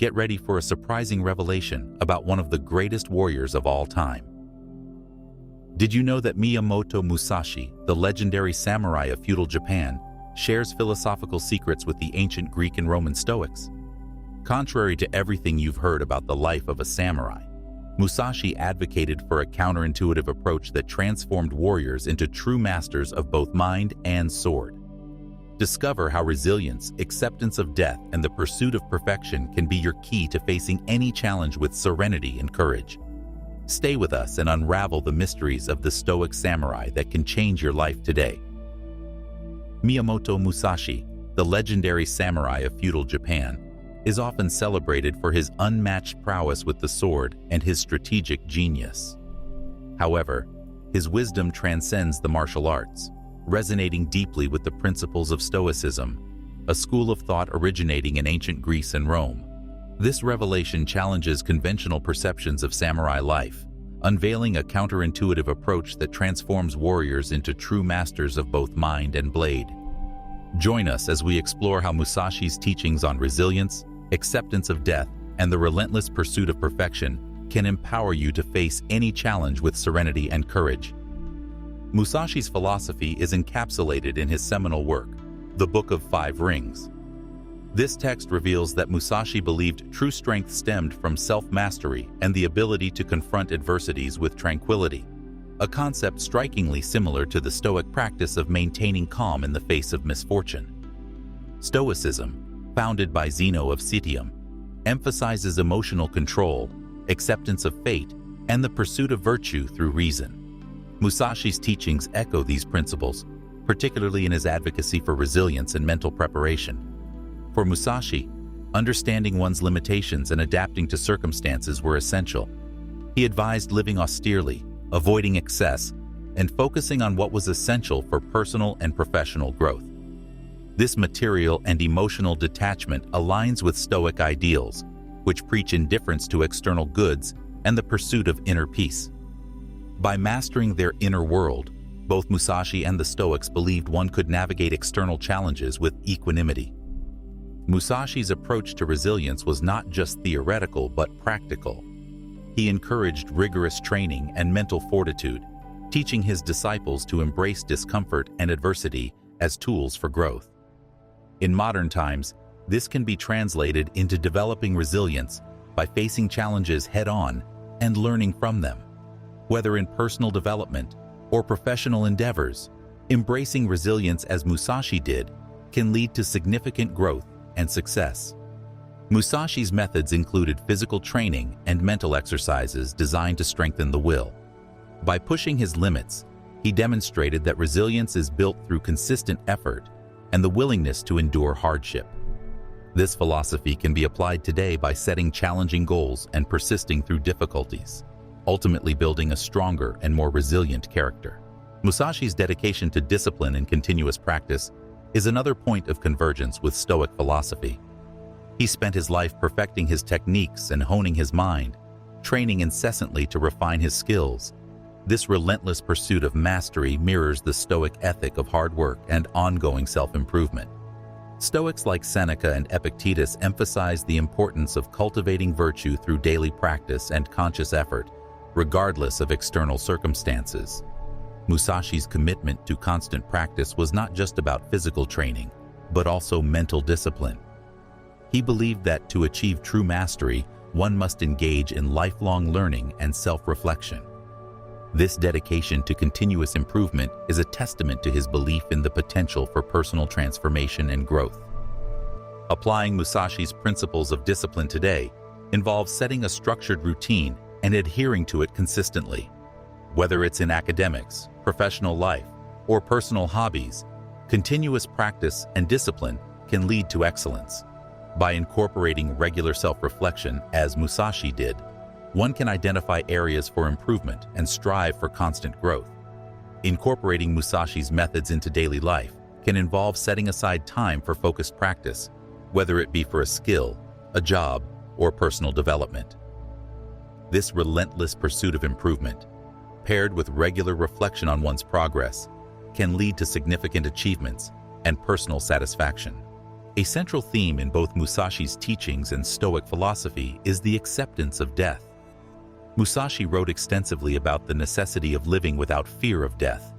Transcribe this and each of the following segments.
get ready for a surprising revelation about one of the greatest warriors of all time. Did you know that Miyamoto Musashi, the legendary samurai of feudal Japan, shares philosophical secrets with the ancient Greek and Roman Stoics? Contrary to everything you've heard about the life of a samurai, Musashi advocated for a counterintuitive approach that transformed warriors into true masters of both mind and sword. Discover how resilience, acceptance of death, and the pursuit of perfection can be your key to facing any challenge with serenity and courage. Stay with us and unravel the mysteries of the Stoic samurai that can change your life today. Miyamoto Musashi, the legendary samurai of feudal Japan, is often celebrated for his unmatched prowess with the sword and his strategic genius. However, his wisdom transcends the martial arts, resonating deeply with the principles of Stoicism, a school of thought originating in ancient Greece and Rome. This revelation challenges conventional perceptions of samurai life, unveiling a counterintuitive approach that transforms warriors into true masters of both mind and blade. Join us as we explore how Musashi's teachings on resilience, acceptance of death, and the relentless pursuit of perfection can empower you to face any challenge with serenity and courage. Musashi's philosophy is encapsulated in his seminal work, The Book of Five Rings. This text reveals that Musashi believed true strength stemmed from self-mastery and the ability to confront adversities with tranquility, a concept strikingly similar to the Stoic practice of maintaining calm in the face of misfortune. Stoicism, founded by Zeno of Citium, emphasizes emotional control, acceptance of fate, and the pursuit of virtue through reason. Musashi's teachings echo these principles, particularly in his advocacy for resilience and mental preparation. For Musashi, understanding one's limitations and adapting to circumstances were essential. He advised living austerely, avoiding excess, and focusing on what was essential for personal and professional growth. This material and emotional detachment aligns with Stoic ideals, which preach indifference to external goods and the pursuit of inner peace. By mastering their inner world, both Musashi and the Stoics believed one could navigate external challenges with equanimity. Musashi's approach to resilience was not just theoretical but practical. He encouraged rigorous training and mental fortitude, teaching his disciples to embrace discomfort and adversity as tools for growth. In modern times, this can be translated into developing resilience by facing challenges head-on and learning from them. Whether in personal development or professional endeavors, embracing resilience as Musashi did can lead to significant growth and success. Musashi's methods included physical training and mental exercises designed to strengthen the will. By pushing his limits, he demonstrated that resilience is built through consistent effort and the willingness to endure hardship. This philosophy can be applied today by setting challenging goals and persisting through difficulties, ultimately building a stronger and more resilient character. Musashi's dedication to discipline and continuous practice is another point of convergence with Stoic philosophy. He spent his life perfecting his techniques and honing his mind, training incessantly to refine his skills. This relentless pursuit of mastery mirrors the Stoic ethic of hard work and ongoing self-improvement. Stoics like Seneca and Epictetus emphasize the importance of cultivating virtue through daily practice and conscious effort, regardless of external circumstances. Musashi's commitment to constant practice was not just about physical training, but also mental discipline. He believed that to achieve true mastery, one must engage in lifelong learning and self-reflection. This dedication to continuous improvement is a testament to his belief in the potential for personal transformation and growth. Applying Musashi's principles of discipline today involves setting a structured routine and adhering to it consistently. Whether it's in academics, professional life, or personal hobbies, continuous practice and discipline can lead to excellence. By incorporating regular self-reflection, as Musashi did, one can identify areas for improvement and strive for constant growth. Incorporating Musashi's methods into daily life can involve setting aside time for focused practice, whether it be for a skill, a job, or personal development. This relentless pursuit of improvement, paired with regular reflection on one's progress, can lead to significant achievements and personal satisfaction. A central theme in both Musashi's teachings and Stoic philosophy is the acceptance of death. Musashi wrote extensively about the necessity of living without fear of death,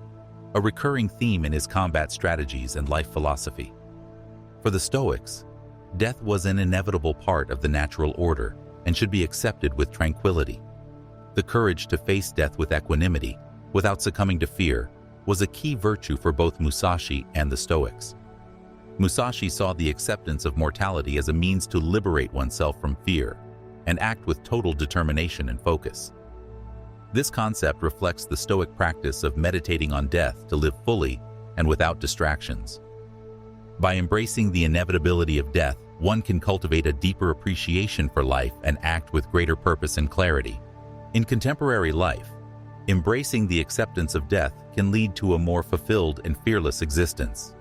a recurring theme in his combat strategies and life philosophy. For the Stoics, death was an inevitable part of the natural order and should be accepted with tranquility. The courage to face death with equanimity, without succumbing to fear, was a key virtue for both Musashi and the Stoics. Musashi saw the acceptance of mortality as a means to liberate oneself from fear and act with total determination and focus. This concept reflects the Stoic practice of meditating on death to live fully and without distractions. By embracing the inevitability of death, one can cultivate a deeper appreciation for life and act with greater purpose and clarity. In contemporary life, embracing the acceptance of death can lead to a more fulfilled and fearless existence.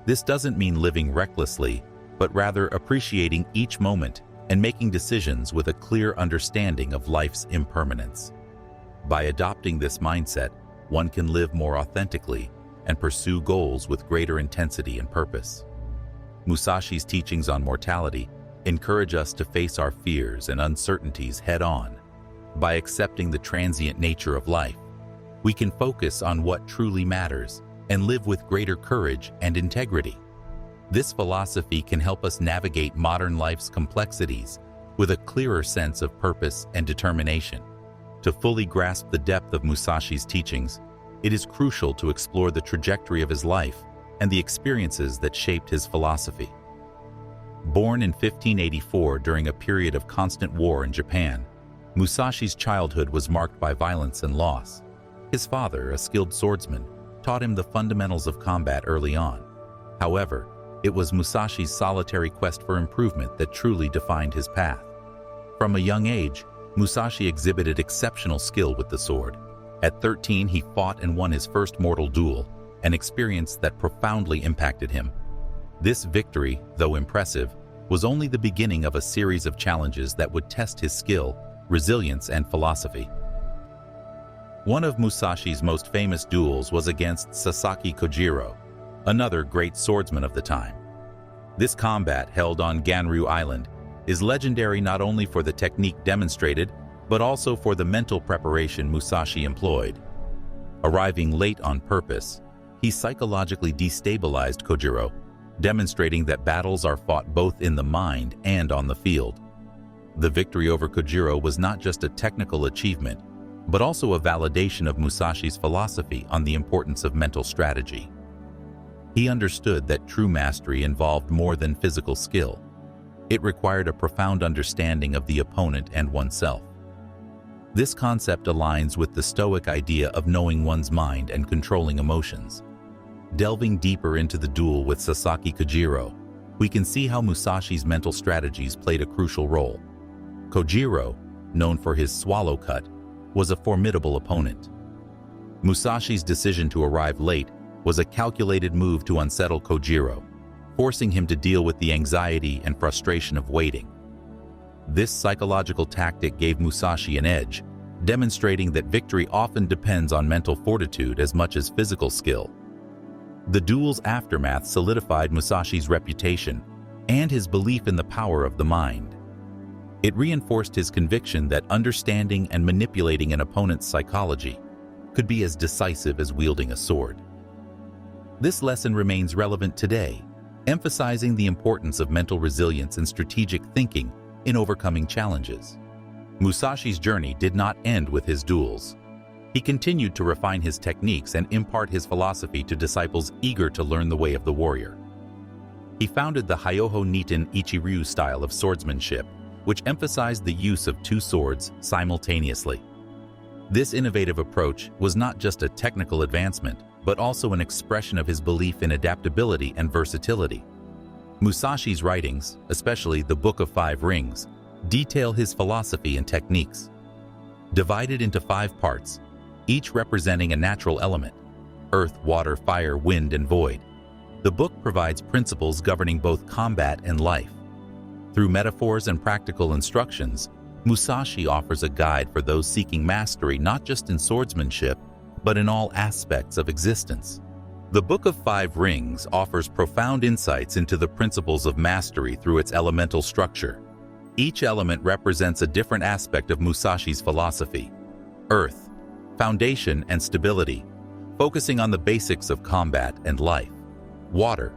This doesn't mean living recklessly, but rather appreciating each moment and making decisions with a clear understanding of life's impermanence. By adopting this mindset, one can live more authentically and pursue goals with greater intensity and purpose. Musashi's teachings on mortality encourage us to face our fears and uncertainties head-on. By accepting the transient nature of life, we can focus on what truly matters and live with greater courage and integrity. This philosophy can help us navigate modern life's complexities with a clearer sense of purpose and determination. To fully grasp the depth of Musashi's teachings, it is crucial to explore the trajectory of his life and the experiences that shaped his philosophy. Born in 1584 during a period of constant war in Japan, Musashi's childhood was marked by violence and loss. His father, a skilled swordsman, taught him the fundamentals of combat early on. However, it was Musashi's solitary quest for improvement that truly defined his path. From a young age, Musashi exhibited exceptional skill with the sword. At 13, he fought and won his first mortal duel, an experience that profoundly impacted him. This victory, though impressive, was only the beginning of a series of challenges that would test his skill, resilience, and philosophy. One of Musashi's most famous duels was against Sasaki Kojiro, another great swordsman of the time. This combat, held on Ganryu Island, is legendary not only for the technique demonstrated, but also for the mental preparation Musashi employed. Arriving late on purpose, he psychologically destabilized Kojiro, demonstrating that battles are fought both in the mind and on the field. The victory over Kojiro was not just a technical achievement, but also a validation of Musashi's philosophy on the importance of mental strategy. He understood that true mastery involved more than physical skill. It required a profound understanding of the opponent and oneself. This concept aligns with the Stoic idea of knowing one's mind and controlling emotions. Delving deeper into the duel with Sasaki Kojiro, we can see how Musashi's mental strategies played a crucial role. Kojiro, known for his swallow cut, was a formidable opponent. Musashi's decision to arrive late was a calculated move to unsettle Kojiro, forcing him to deal with the anxiety and frustration of waiting. This psychological tactic gave Musashi an edge, demonstrating that victory often depends on mental fortitude as much as physical skill. The duel's aftermath solidified Musashi's reputation and his belief in the power of the mind. It reinforced his conviction that understanding and manipulating an opponent's psychology could be as decisive as wielding a sword. This lesson remains relevant today, emphasizing the importance of mental resilience and strategic thinking in overcoming challenges. Musashi's journey did not end with his duels. He continued to refine his techniques and impart his philosophy to disciples eager to learn the way of the warrior. He founded the Hyoho Nitin Ichiryu style of swordsmanship, which emphasized the use of two swords simultaneously. This innovative approach was not just a technical advancement, but also an expression of his belief in adaptability and versatility. Musashi's writings, especially the Book of Five Rings, detail his philosophy and techniques. Divided into 5 parts, each representing a natural element: earth, water, fire, wind, and void. The book provides principles governing both combat and life. Through metaphors and practical instructions, Musashi offers a guide for those seeking mastery not just in swordsmanship, but in all aspects of existence. The Book of Five Rings offers profound insights into the principles of mastery through its elemental structure. Each element represents a different aspect of Musashi's philosophy. Earth, foundation and stability, focusing on the basics of combat and life. Water,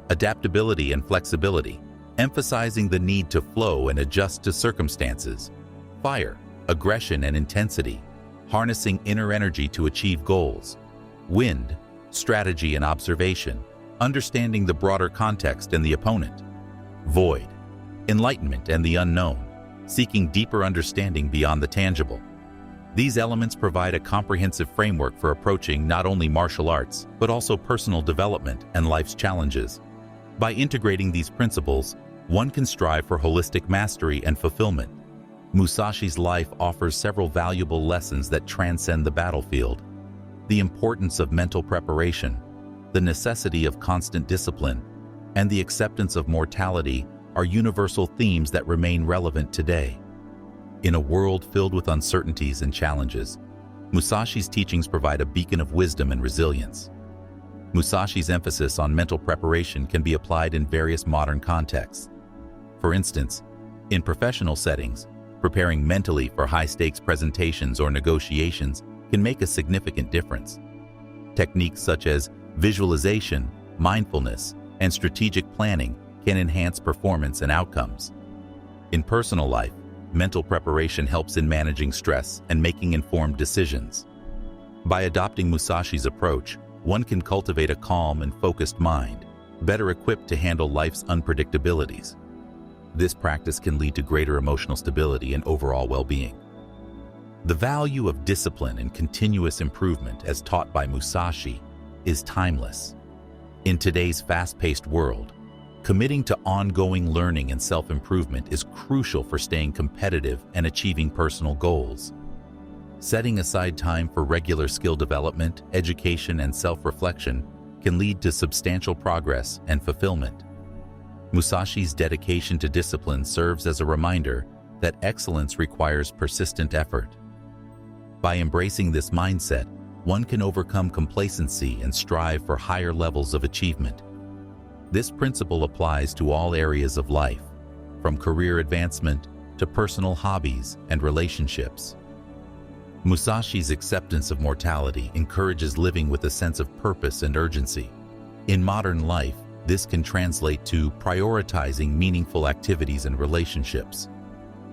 adaptability and flexibility, emphasizing the need to flow and adjust to circumstances. Fire, aggression and intensity, harnessing inner energy to achieve goals. Wind, strategy and observation, understanding the broader context and the opponent. Void, enlightenment and the unknown, seeking deeper understanding beyond the tangible. These elements provide a comprehensive framework for approaching not only martial arts, but also personal development and life's challenges. By integrating these principles, one can strive for holistic mastery and fulfillment. Musashi's life offers several valuable lessons that transcend the battlefield. The importance of mental preparation, the necessity of constant discipline, and the acceptance of mortality are universal themes that remain relevant today. In a world filled with uncertainties and challenges, Musashi's teachings provide a beacon of wisdom and resilience. Musashi's emphasis on mental preparation can be applied in various modern contexts. For instance, in professional settings, preparing mentally for high-stakes presentations or negotiations can make a significant difference. Techniques such as visualization, mindfulness, and strategic planning can enhance performance and outcomes. In personal life, mental preparation helps in managing stress and making informed decisions. By adopting Musashi's approach, one can cultivate a calm and focused mind, better equipped to handle life's unpredictabilities. This practice can lead to greater emotional stability and overall well-being. The value of discipline and continuous improvement, as taught by Musashi, is timeless. In today's fast-paced world, committing to ongoing learning and self-improvement is crucial for staying competitive and achieving personal goals. Setting aside time for regular skill development, education, and self-reflection can lead to substantial progress and fulfillment. Musashi's dedication to discipline serves as a reminder that excellence requires persistent effort. By embracing this mindset, one can overcome complacency and strive for higher levels of achievement. This principle applies to all areas of life, from career advancement to personal hobbies and relationships. Musashi's acceptance of mortality encourages living with a sense of purpose and urgency. In modern life, this can translate to prioritizing meaningful activities and relationships.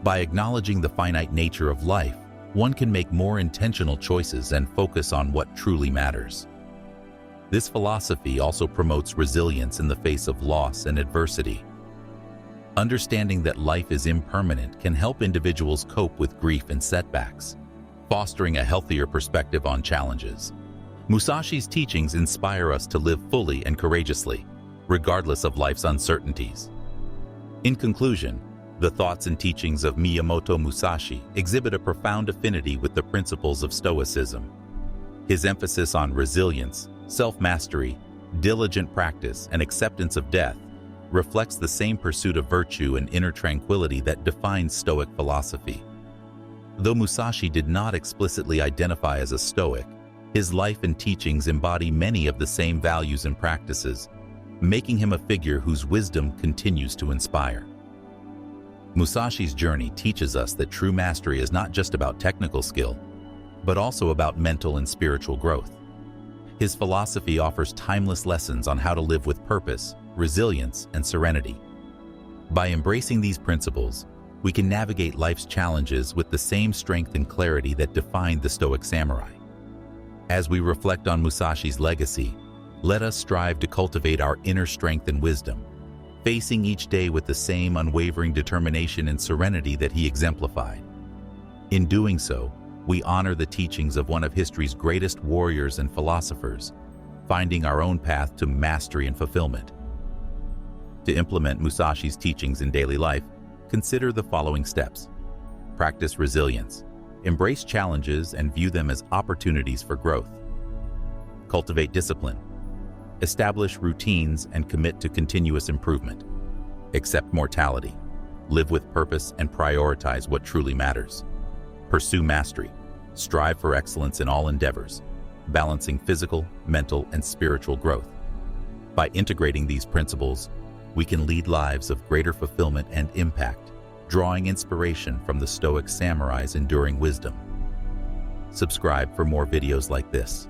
By acknowledging the finite nature of life, one can make more intentional choices and focus on what truly matters. This philosophy also promotes resilience in the face of loss and adversity. Understanding that life is impermanent can help individuals cope with grief and setbacks, fostering a healthier perspective on challenges. Musashi's teachings inspire us to live fully and courageously, regardless of life's uncertainties. In conclusion, the thoughts and teachings of Miyamoto Musashi exhibit a profound affinity with the principles of Stoicism. His emphasis on resilience, self-mastery, diligent practice, and acceptance of death reflects the same pursuit of virtue and inner tranquility that defines Stoic philosophy. Though Musashi did not explicitly identify as a Stoic, his life and teachings embody many of the same values and practices, making him a figure whose wisdom continues to inspire. Musashi's journey teaches us that true mastery is not just about technical skill, but also about mental and spiritual growth. His philosophy offers timeless lessons on how to live with purpose, resilience, and serenity. By embracing these principles, we can navigate life's challenges with the same strength and clarity that defined the Stoic samurai. As we reflect on Musashi's legacy, let us strive to cultivate our inner strength and wisdom, facing each day with the same unwavering determination and serenity that he exemplified. In doing so, we honor the teachings of one of history's greatest warriors and philosophers, finding our own path to mastery and fulfillment. To implement Musashi's teachings in daily life, consider the following steps. Practice resilience. Embrace challenges and view them as opportunities for growth. Cultivate discipline. Establish routines and commit to continuous improvement. Accept mortality. Live with purpose and prioritize what truly matters. Pursue mastery. Strive for excellence in all endeavors. balancing physical, mental, and spiritual growth. By integrating these principles, we can lead lives of greater fulfillment and impact, drawing inspiration from the Stoic samurai's enduring wisdom. Subscribe for more videos like this.